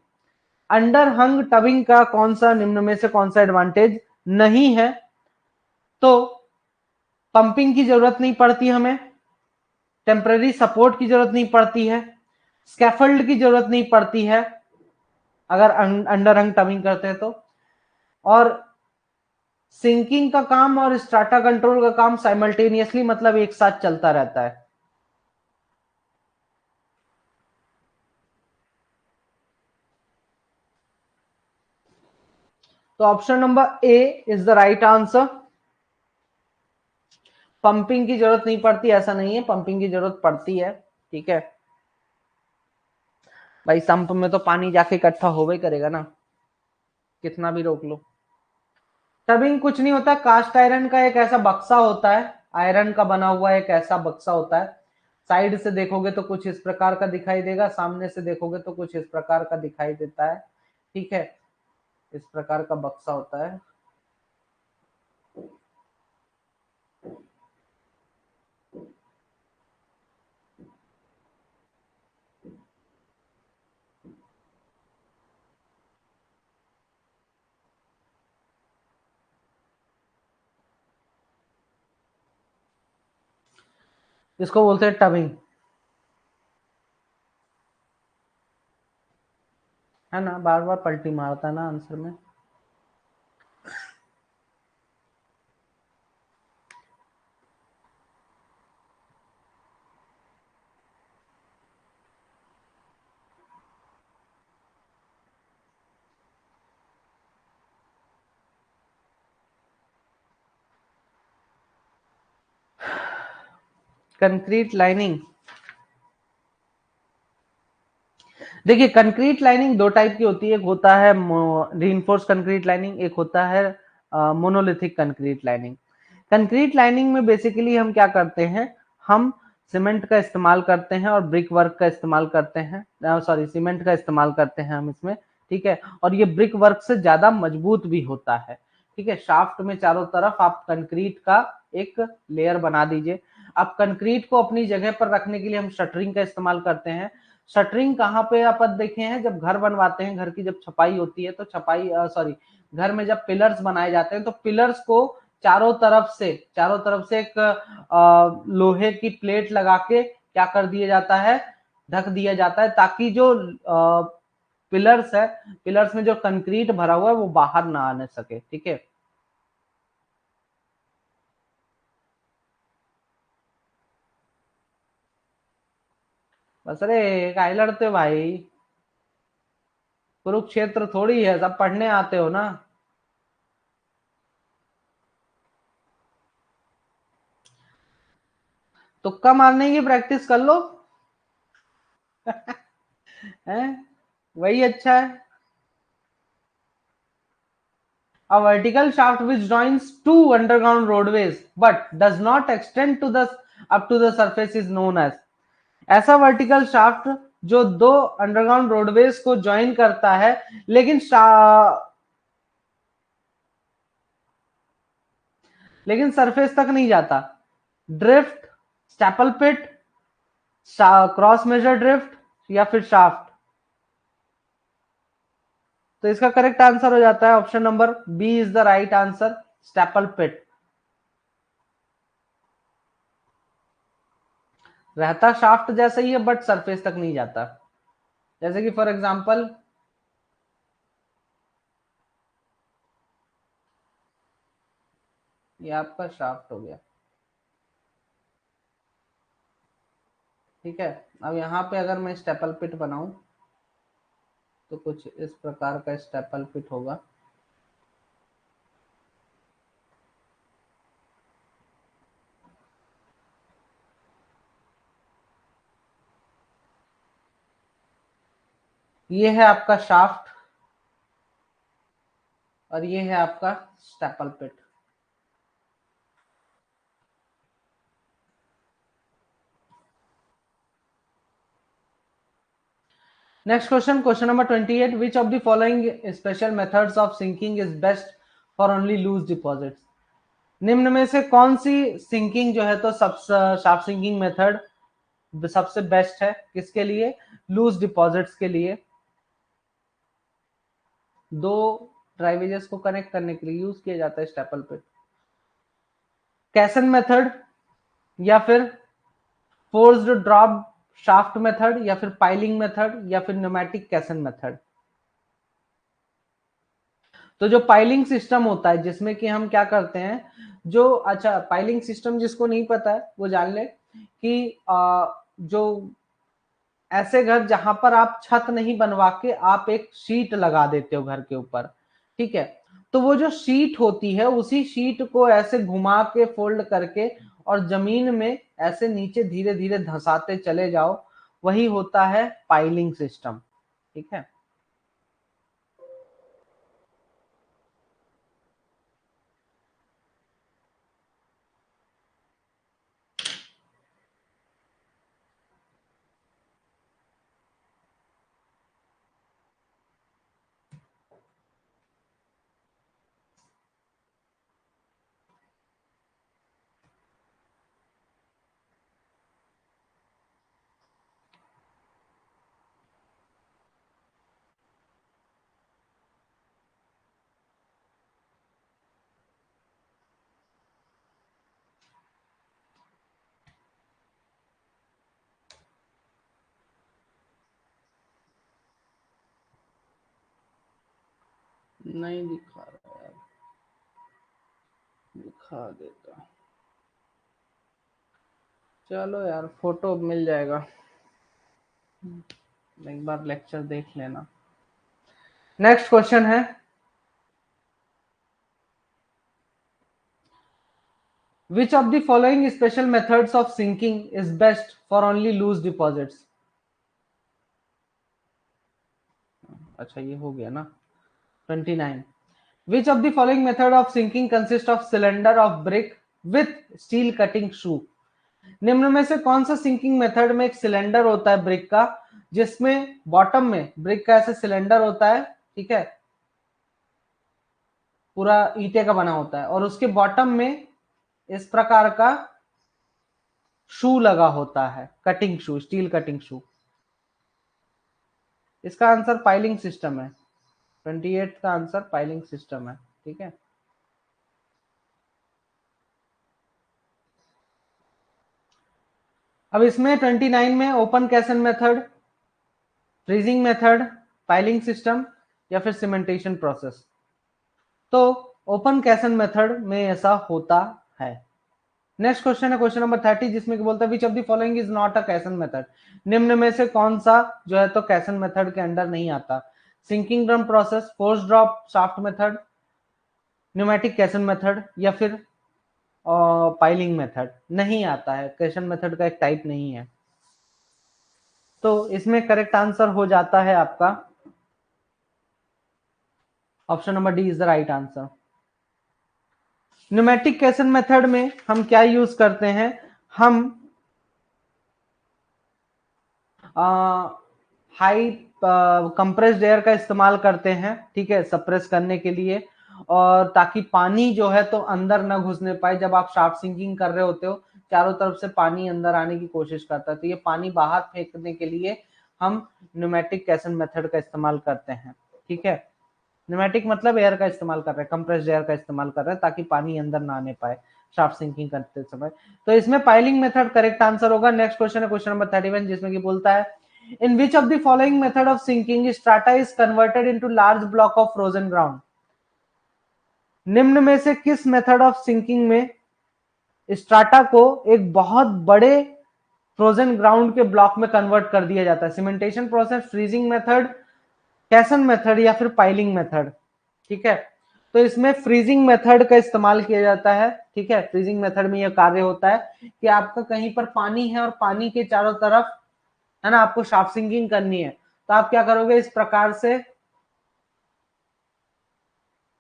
Underhung tubbing का कौन सा निम्न में से कौन सा एडवांटेज नहीं है? तो पंपिंग की जरूरत नहीं पड़ती हमें, टेम्पररी सपोर्ट की जरूरत नहीं पड़ती है, स्कैफोल्ड की जरूरत नहीं पड़ती है अगर अंडर हंग टबिंग करते हैं तो, और सिंकिंग का काम और स्ट्राटा कंट्रोल का काम साइमल्टेनियसली, मतलब एक साथ चलता रहता है। तो option number A is the right answer. Pumping की जरूरत नहीं पड़ती ऐसा नहीं है, पंपिंग की जरूरत पड़ती है। ठीक है भाई, संप में तो पानी जाके इकट्ठा होवे करेगा ना, कितना भी रोक लो। टबिंग कुछ नहीं होता, कास्ट आयरन का एक ऐसा बक्सा होता है, आयरन का बना हुआ एक ऐसा बक्सा होता है। साइड से देखोगे तो कुछ इस प्रकार का दिखाई देगा, सामने से देखोगे तो कुछ इस प्रकार का दिखाई देता है। ठीक है, इस प्रकार का बक्सा होता है। इसको बोलते हैं टबिंग, है ना? बार बार पलटी मारता है ना आंसर में। कंक्रीट लाइनिंग, देखिए कंक्रीट लाइनिंग दो टाइप की होती है, एक होता है रीइंफोर्स कंक्रीट लाइनिंग, एक होता है monolithic concrete lining. Concrete lining में बेसिकली हम क्या करते हैं, हम सीमेंट का इस्तेमाल करते हैं और ब्रिक वर्क का इस्तेमाल करते हैं, सॉरी सीमेंट का इस्तेमाल करते हैं हम इसमें, ठीक है। और ये ब्रिक वर्क से ज्यादा मजबूत भी होता है, ठीक है। शाफ्ट में चारों तरफ आप कंक्रीट का एक लेयर बना दीजिए। अब कंक्रीट को अपनी जगह पर रखने के लिए हम शटरिंग का इस्तेमाल करते हैं। शटरिंग कहाँ पे आप देखे हैं, जब घर बनवाते हैं, घर की जब छपाई होती है तो छपाई सॉरी घर में जब पिलर्स बनाए जाते हैं तो पिलर्स को चारों तरफ से एक लोहे की प्लेट लगा के क्या कर दिया जाता है, ढक दिया जाता है, ताकि जो पिलर्स है, पिलर्स में जो कंक्रीट भरा हुआ है वो बाहर ना आने सके, ठीक है। बस रे, काहे लड़ते हो भाई, कुरुक्षेत्र थोड़ी है, सब पढ़ने आते हो ना। तुक्का मारने की प्रैक्टिस कर लो। हैं, वही अच्छा है। A vertical shaft which joins two underground roadways but does not extend to the up to the surface is known as, ऐसा वर्टिकल शाफ्ट जो दो अंडरग्राउंड रोडवेज को ज्वाइन करता है लेकिन सरफेस तक नहीं जाता। ड्रिफ्ट, स्टैपल पिट, क्रॉस मेजर ड्रिफ्ट या फिर शाफ्ट। तो इसका करेक्ट आंसर हो जाता है option number B is the right answer, staple pit. रहता शाफ्ट जैसा ही है बट सरफेस तक नहीं जाता। जैसे कि फॉर एग्जांपल ये आपका शाफ्ट हो गया, ठीक है। अब यहाँ पे अगर मैं स्टेपल पिट बनाऊं तो कुछ इस प्रकार का स्टेपल पिट होगा। ये है आपका शाफ्ट और ये है आपका staple pit. Next question, question number 28, which of the following special methods of sinking is best for only loose deposits. निम्न में से कौन सी सिंकिंग जो है तो सब शाफ्ट सिंकिंग मेथड सबसे बेस्ट है, किसके लिए, लूज डिपॉजिट्स के लिए। दो ड्राइवेजेस को कनेक्ट करने के लिए यूज किया जाता है स्टेपल पिट। कैसन मेथड या फिर फोर्स्ड ड्रॉप शाफ्ट मेथड या फिर पाइलिंग मेथड या फिर न्यूमेटिक कैसन मेथड। तो जो पाइलिंग सिस्टम होता है जिसमें कि हम क्या करते हैं, जो अच्छा पाइलिंग सिस्टम जिसको नहीं पता है वो जान ले कि जो ऐसे घर जहां पर आप छत नहीं बनवा के आप एक शीट लगा देते हो घर के ऊपर, ठीक है। तो वो जो शीट होती है उसी शीट को ऐसे घुमा के फोल्ड करके और जमीन में ऐसे नीचे धीरे धीरे धंसाते चले जाओ, वही होता है पाइलिंग सिस्टम, ठीक है। नहीं दिखा रहा यार, दिखा देता, चलो यार फोटो मिल जाएगा, एक बार लेक्चर देख लेना। नेक्स्ट क्वेश्चन है, which of the following special methods of sinking is best for only loose deposits? अच्छा ये हो गया ना। 29. Which of the following method of sinking consists of cylinder of brick with steel cutting shoe? निम्न में से कौन सा सिंकिंग मेथड में एक सिलेंडर होता है ब्रिक का, जिसमें बॉटम में ब्रिक का ऐसे सिलेंडर होता है, ठीक है, पूरा ईंटे का बना होता है, और उसके बॉटम में इस प्रकार का शू लगा होता है, कटिंग शू, स्टील कटिंग शू। इसका आंसर पाइलिंग सिस्टम है। 28 का आंसर पाइलिंग सिस्टम है, ठीक है। अब इसमें 29 में ओपन कैसन method, freezing method, piling system या फिर सीमेंटेशन प्रोसेस? तो ओपन कैसन मेथड में ऐसा होता है। नेक्स्ट क्वेश्चन है क्वेश्चन नंबर 30, जिसमें कि बोलता है which of the following is not a कैसन मेथड? निम्न में से कौन सा जो है तो कैसन मेथड के अंडर नहीं आता? Sinking drum process, force drop shaft method, pneumatic caisson method या फिर पाइलिंग मेथड? नहीं आता है, कैसन मेथड का एक टाइप नहीं है। तो इसमें करेक्ट आंसर हो जाता है आपका option number D is the right answer. Pneumatic caisson method में हम क्या यूज करते हैं? हम हाई कंप्रेस्ड एयर का इस्तेमाल करते हैं, ठीक है, सप्रेस करने के लिए, और ताकि पानी जो है तो अंदर ना घुसने पाए। जब आप शाफ्ट सिंकिंग कर रहे होते हो, चारों तरफ से पानी अंदर आने की कोशिश करता है, तो ये पानी बाहर फेंकने के लिए हम न्यूमेटिक कैसन मेथड का इस्तेमाल करते हैं, ठीक है। न्यूमेटिक मतलब एयर का इस्तेमाल कर रहे हैं, कंप्रेस्ड एयर का इस्तेमाल कर रहे हैं ताकि पानी अंदर ना आने पाए शाफ्ट सिंकिंग करते समय। तो इसमें पाइलिंग मेथड करेक्ट आंसर होगा। नेक्स्ट क्वेश्चन है क्वेश्चन नंबर 31, जिसमें कि बोलता है in which of the following method of sinking strata is converted into large block of frozen ground? निम्न में से किस मेथड ऑफ सिंकिंग में स्ट्राटा को एक बहुत बड़े फ्रोजन ग्राउंड के ब्लॉक में कन्वर्ट कर दिया जाता है? Cementation process, freezing method, caisson method या फिर पाइलिंग मेथड? ठीक है, तो इसमें फ्रीजिंग मेथड का इस्तेमाल किया जाता है, ठीक है। फ्रीजिंग मेथड में यह कार्य होता है कि आपका कहीं पर पानी है और पानी के चारों तरफ है ना आपको शाफ्ट सिंकिंग करनी है, तो आप क्या करोगे, इस प्रकार से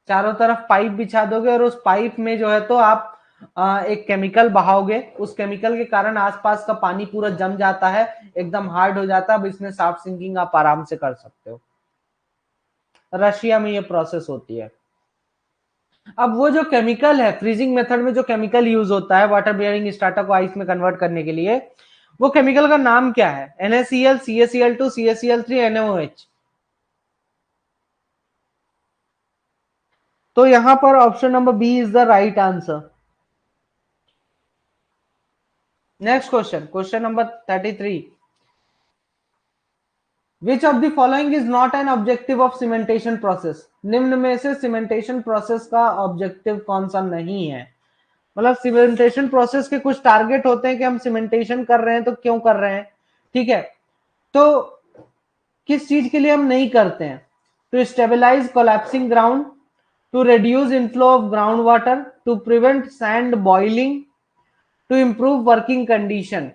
चारों तरफ पाइप बिछा दोगे और उस पाइप में जो है तो आप एक केमिकल बहाओगे। उस केमिकल के कारण आसपास का पानी पूरा जम जाता है, एकदम हार्ड हो जाता है। अब इसमें शाफ्ट सिंकिंग आप आराम से कर सकते हो। रशिया में ये प्रोसेस होती है। अब वो जो केमिकल है, फ्रीजिंग मेथड में जो केमिकल यूज होता है वाटर बियरिंग स्टार्टर को आइस में कन्वर्ट करने के लिए, वो केमिकल का नाम क्या है? NaCl, CaCl2, CaCl3, NaOH? तो यहां पर option number B is the right answer. Next question, question number 33, which of the following is not an objective of cementation process? निम्न में से सीमेंटेशन प्रोसेस का ऑब्जेक्टिव कौन सा नहीं है? मतलब सीमेंटेशन प्रोसेस के कुछ टारगेट होते हैं कि हम सीमेंटेशन कर रहे हैं तो क्यों कर रहे हैं, ठीक है। तो किस चीज के लिए हम नहीं करते हैं? To stabilise collapsing ground, to reduce inflow of ground water, to prevent sand boiling, to improve working condition?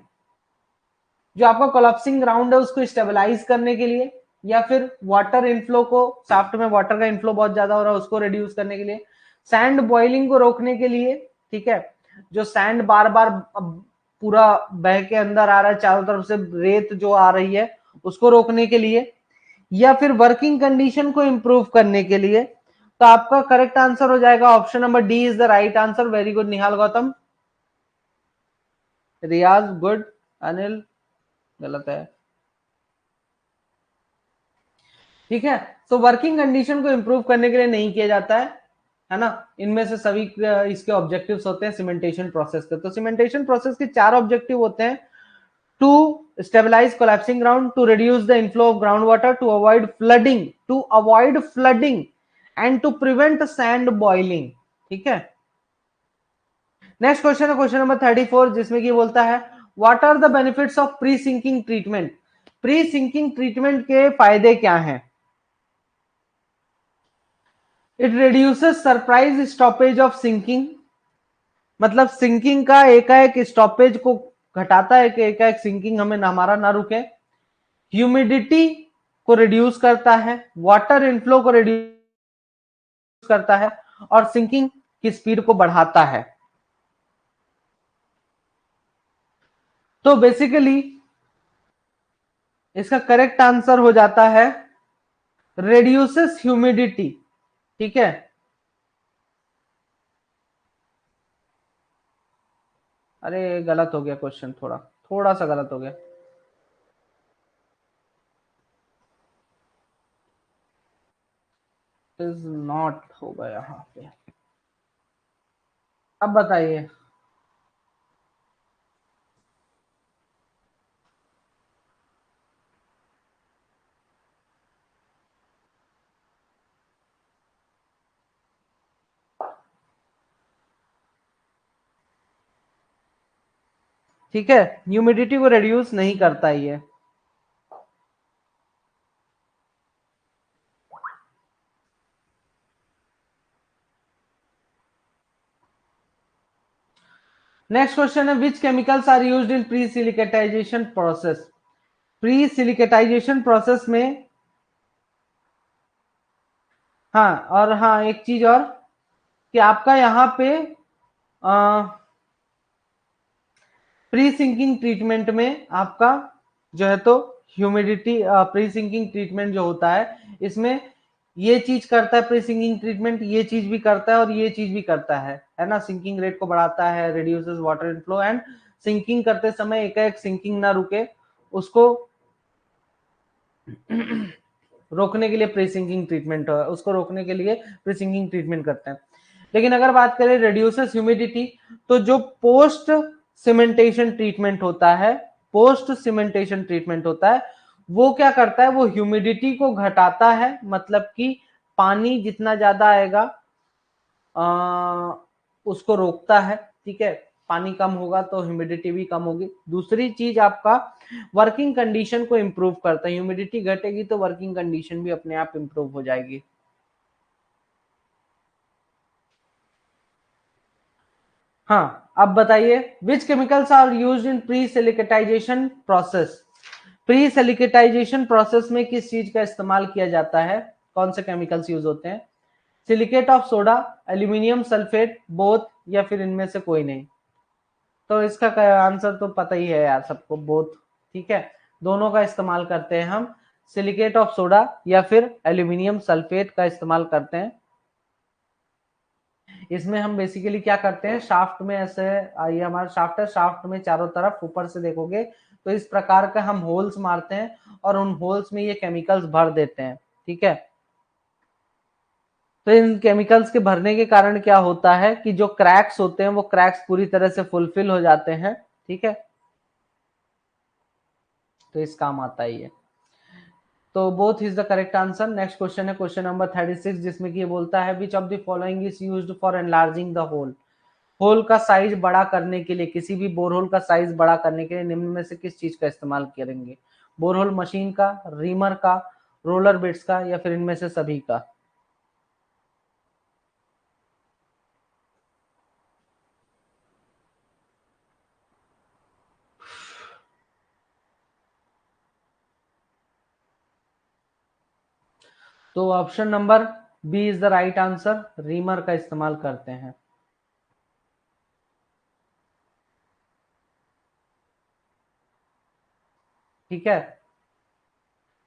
जो आपका कोलैप्सिंग ग्राउंड है उसको स्टेबलाइज करने के लिए, या फिर वाटर इनफ्लो को, शाफ्ट में वाटर का इनफ्लो बहुत ज्यादा हो रहा है उसको रिड्यूस करने के लिए, सैंड बॉइलिंग को रोकने के लिए, ठीक है, जो सैंड बार बार पूरा बह के अंदर आ रहा है, चारों तरफ से रेत जो आ रही है उसको रोकने के लिए, या फिर वर्किंग कंडीशन को इंप्रूव करने के लिए? तो आपका करेक्ट आंसर हो जाएगा option number D is the right answer. Very good Nihal Gautam. Riyaz good, Anil गलत है, ठीक है। तो वर्किंग कंडीशन को इंप्रूव करने के लिए नहीं किया जाता है ना। इनमें से सभी इसके ऑब्जेक्टिव्स होते हैं सीमेंटेशन प्रोसेस के। तो सीमेंटेशन प्रोसेस के चार ऑब्जेक्टिव होते हैं, to stabilise collapsing ground, to reduce the inflow of ground water, to avoid flooding and to prevent sand boiling, ठीक है। नेक्स्ट क्वेश्चन है क्वेश्चन नंबर 34, जिसमें कि बोलता है what are the benefits of pre sinking treatment? Pre sinking treatment के फायदे क्या हैं? It reduces surprise stoppage of sinking. मतलब सिंकिंग का एकाएक स्टॉपेज को घटाता है कि एकाएक सिंकिंग हमें हमारा ना रुके, ह्यूमिडिटी को रिड्यूस करता है, वाटर इनफ्लो को रिड्यूस करता है, और सिंकिंग की स्पीड को बढ़ाता है। तो बेसिकली इसका करेक्ट आंसर हो जाता है रेड्यूसेस ह्यूमिडिटी। ठीक है, अरे गलत हो गया क्वेश्चन, थोड़ा थोड़ा सा गलत हो गया। इज नॉट होगा यहाँ पे। अब बताइए। ठीक है, ह्यूमिडिटी को रिड्यूस नहीं करता ये। नेक्स्ट क्वेश्चन है, which chemicals are used in pre silicatization process. Pre silicatization process में, हाँ और हाँ एक चीज और, कि आपका यहाँ पे प्री सिंकिंग ट्रीटमेंट में आपका जो है तो ह्यूमिडिटी, प्री सिंकिंग ट्रीटमेंट जो होता है इसमें ये चीज करता है, प्री सिंकिंग ट्रीटमेंट ये चीज भी करता है और ये चीज भी करता है ना। सिंकिंग रेट को बढ़ाता है, reduces water inflow, and sinking करते समय एक सिंकिंग ना रुके उसको रोकने के लिए प्री सिंकिंग ट्रीटमेंट, उसको रोकने के लिए प्री सिंकिंग ट्रीटमेंट करते हैं। लेकिन अगर बात करें रिड्यूसेस ह्यूमिडिटी, तो जो पोस्ट सीमेंटेशन ट्रीटमेंट होता है, पोस्ट सीमेंटेशन ट्रीटमेंट होता है, वो क्या करता है, वो ह्यूमिडिटी को घटाता है, मतलब कि पानी जितना ज्यादा आएगा उसको रोकता है। ठीक है, पानी कम होगा तो ह्यूमिडिटी भी कम होगी। दूसरी चीज आपका वर्किंग कंडीशन को इंप्रूव करता है, ह्यूमिडिटी घटेगी तो वर्किंग कंडीशन भी अपने आप इंप्रूव हो जाएगी। हाँ, अब बताइए, which chemicals are used in pre silicatization process. Pre silicatization process में किस चीज का इस्तेमाल किया जाता है, कौन से केमिकल्स यूज होते हैं। Silicate of soda, aluminium sulphate, both, या फिर इनमें से कोई नहीं। तो इसका आंसर तो पता ही है यार सबको, बोथ। ठीक है, दोनों का इस्तेमाल करते हैं हम, सिलिकेट ऑफ सोडा या फिर एल्यूमिनियम सल्फेट का इस्तेमाल करते हैं। इसमें हम बेसिकली क्या करते हैं, शाफ्ट में ऐसे, ये हमारा शाफ्ट है, शाफ्ट में चारों तरफ ऊपर से देखोगे तो इस प्रकार का हम होल्स मारते हैं और उन होल्स में ये केमिकल्स भर देते हैं। ठीक है, तो इन केमिकल्स के भरने के कारण क्या होता है कि जो क्रैक्स होते हैं वो क्रैक्स पूरी तरह से फुलफिल हो जाते हैं। ठीक है, तो इस काम आता है ये। तो both is the correct answer. Next question है क्वेश्चन नंबर 36, जिसमें कि ये बोलता है which of the following is used for enlarging the hole. Hole का साइज बड़ा करने के लिए, किसी भी बोरहोल का साइज बड़ा करने के लिए निम्न में से किस चीज का इस्तेमाल करेंगे। बोरहोल मशीन का, रीमर का, रोलर बिट्स का, या फिर इनमें से सभी का। तो option number B is the right answer, reamer का इस्तेमाल करते हैं। ठीक है,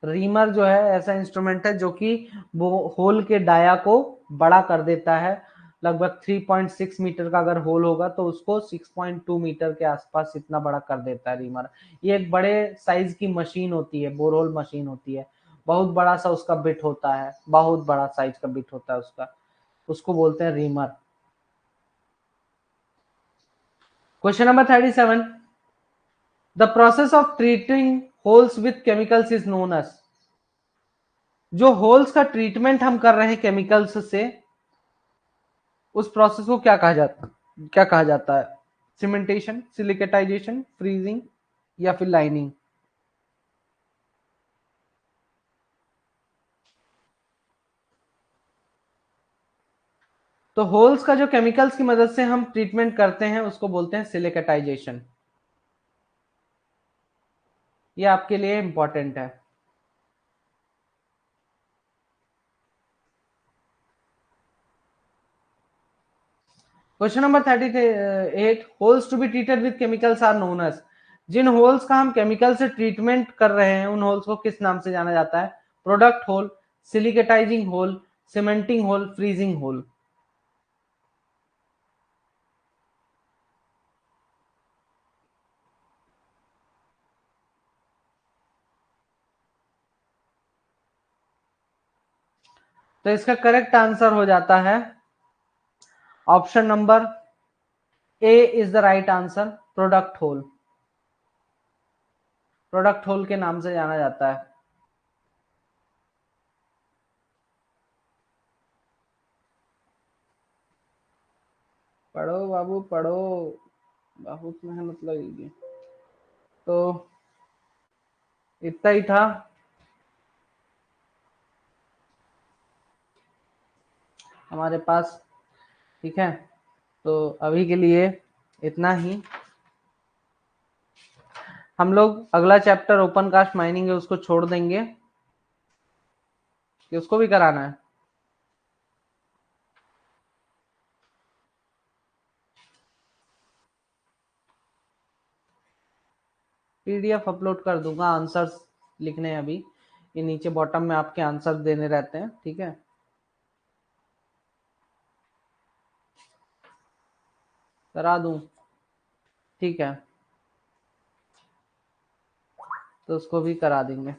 रीमर जो है ऐसा इंस्ट्रूमेंट है जो कि वो होल के डाया को बड़ा कर देता है। लगभग 3.6 मीटर का अगर होल होगा तो उसको 6.2 मीटर के आसपास इतना बड़ा कर देता है रीमर। ये एक बड़े साइज की मशीन होती है, बोरहोल मशीन होती है, बहुत बड़ा सा उसका बिट होता है, बहुत बड़ा साइज का बिट होता है उसका, उसको बोलते हैं reamer. Question number 37, the process of treating holes with chemicals is known as. जो होल्स का ट्रीटमेंट हम कर रहे हैं केमिकल्स से, उस प्रोसेस को क्या कहा जाता है। सीमेंटेशन, सिलिकेटाइजेशन, फ्रीजिंग, या फिर लाइनिंग। तो होल्स का जो केमिकल्स की मदद से हम ट्रीटमेंट करते हैं उसको बोलते हैं सिलिकेटाइजेशन। ये आपके लिए इंपॉर्टेंट है। Question number 38, holes to be treated with chemicals are known as. जिन होल्स का हम केमिकल से ट्रीटमेंट कर रहे हैं उन होल्स को किस नाम से जाना जाता है? Product hole, silicatizing hole, cementing hole, freezing hole. तो इसका करेक्ट आंसर हो जाता है option number A is the right answer, product hole. Product hole के नाम से जाना जाता है। पढ़ो बाबू पढ़ो, बहुत मेहनत लगेगी। तो इतना ही था हमारे पास, ठीक है। तो अभी के लिए इतना ही। हम लोग अगला चैप्टर ओपन कास्ट माइनिंग है उसको छोड़ देंगे, कि उसको भी कराना है। पीडीएफ अपलोड कर दूंगा, आंसर्स लिखने हैं अभी। ये नीचे बॉटम में आपके आंसर देने रहते हैं, ठीक है। करा दूं, ठीक है, तो उसको भी करा देंगे।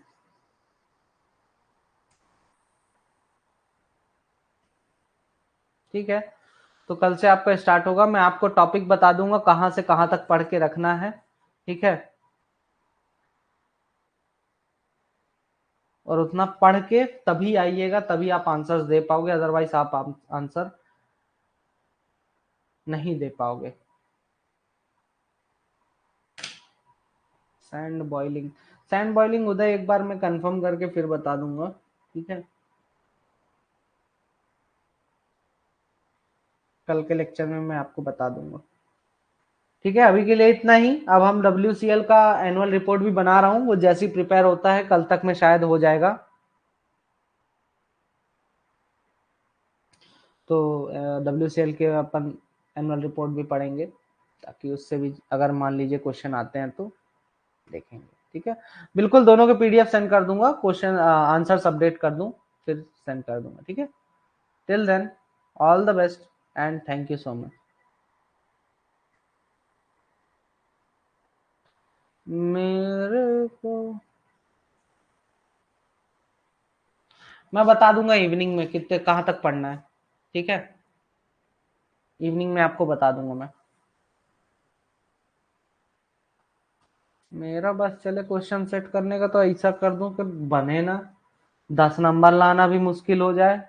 ठीक है, तो कल से आपका स्टार्ट होगा। मैं आपको टॉपिक बता दूंगा कहाँ से कहाँ तक पढ़ के रखना है, ठीक है। और उतना पढ़ के तभी आइएगा, तभी आप आंसर्स दे पाओगे, अदरवाइज आप आंसर नहीं दे पाओगे। सैंड बॉइलिंग, सैंड बॉइलिंग उदय एक बार मैं कंफर्म करके फिर बता दूंगा, ठीक है। कल के लेक्चर में मैं आपको बता दूंगा, ठीक है। अभी के लिए इतना ही। अब हम WCL का एनुअल रिपोर्ट भी बना रहा हूँ, वो जैसी प्रिपेयर होता है कल तक में शायद हो जाएगा। तो WCL के अपन एनुअल रिपोर्ट भी पढ़ेंगे, ताकि उससे भी अगर मान लीजिए क्वेश्चन आते हैं तो देखेंगे, ठीक है। बिल्कुल दोनों के PDF सेंड कर दूंगा, क्वेश्चन आंसर अपडेट कर दूं, फिर सेंड कर दूंगा, ठीक है। Till then, all the best and thank you so much. मेरे को मैं बता दूंगा इवनिंग में कितने कहाँ तक पढ़ना है, ठीक है। इवनिंग में आपको बता दूंगा मैं। मेरा बस चले क्वेश्चन सेट करने का, तो ऐसा कर दूं कि बने ना, 10 नंबर लाना भी मुश्किल हो जाए।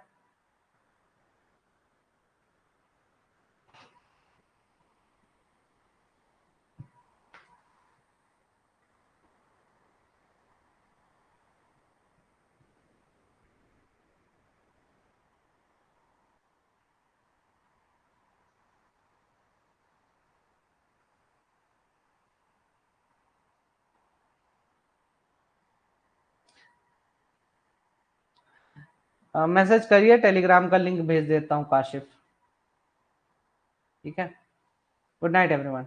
मैसेज करिए, टेलीग्राम का लिंक भेज देता हूँ काशिफ, ठीक है। Good night everyone.